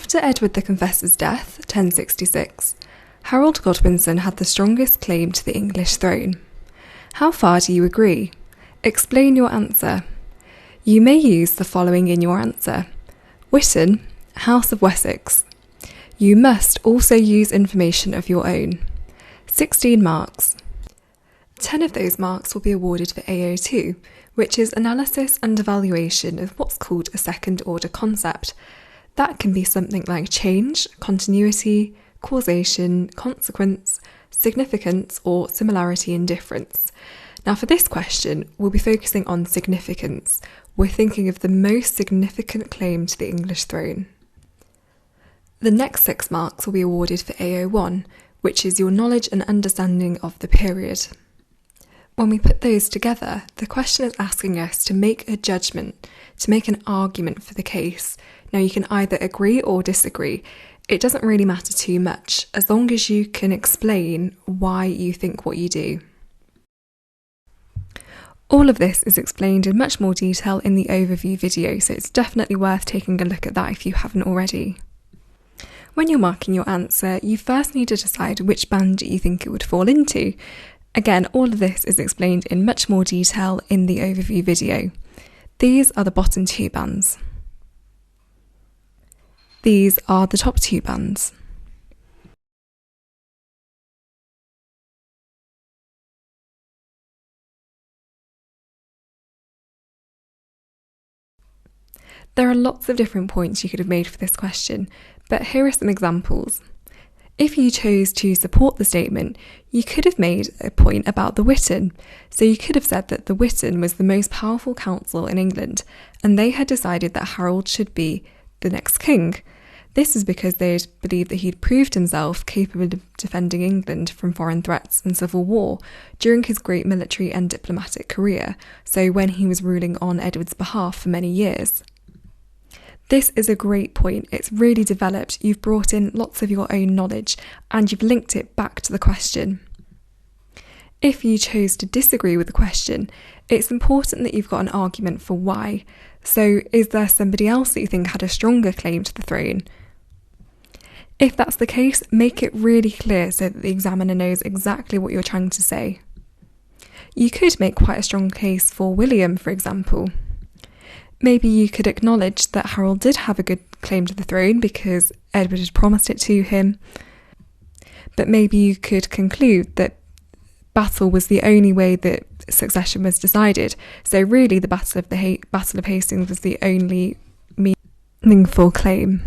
After Edward the Confessor's death, 1066, Harold Godwinson had the strongest claim to the English throne. How far do you agree? Explain your answer. You may use the following in your answer. Witten, House of Wessex. You must also use information of your own. 16 marks. 10 of those marks will be awarded for AO2, which is analysis and evaluation of what's called a second-order concept. That can be something like change, continuity, causation, consequence, significance, or similarity and difference. Now for this question, we'll be focusing on significance. We're thinking of the most significant claim to the English throne. The next 6 marks will be awarded for AO1, which is your knowledge and understanding of the period. When we put those together, the question is asking us to make a judgment, to make an argument for the case. Now you can either agree or disagree. It doesn't really matter too much, as long as you can explain why you think what you do. All of this is explained in much more detail in the overview video, so it's definitely worth taking a look at that if you haven't already. When you're marking your answer, you first need to decide which band you think it would fall into. Again, all of this is explained in much more detail in the overview video. These are the bottom 2 bands. These are the top 2 bands. There are lots of different points you could have made for this question, but here are some examples. If you chose to support the statement, you could have made a point about the Witan. So you could have said that the Witan was the most powerful council in England, and they had decided that Harold should be the next king. This is because they had believed that he'd proved himself capable of defending England from foreign threats and civil war during his great military and diplomatic career, so when he was ruling on Edward's behalf for many years. This is a great point. It's really developed. You've brought in lots of your own knowledge and you've linked it back to the question. If you chose to disagree with the question, it's important that you've got an argument for why. So is there somebody else that you think had a stronger claim to the throne? If that's the case, make it really clear so that the examiner knows exactly what you're trying to say. You could make quite a strong case for William, for example. Maybe you could acknowledge that Harold did have a good claim to the throne because Edward had promised it to him, but maybe you could conclude that battle was the only way that succession was decided. So really the Battle of Hastings was the only meaningful claim.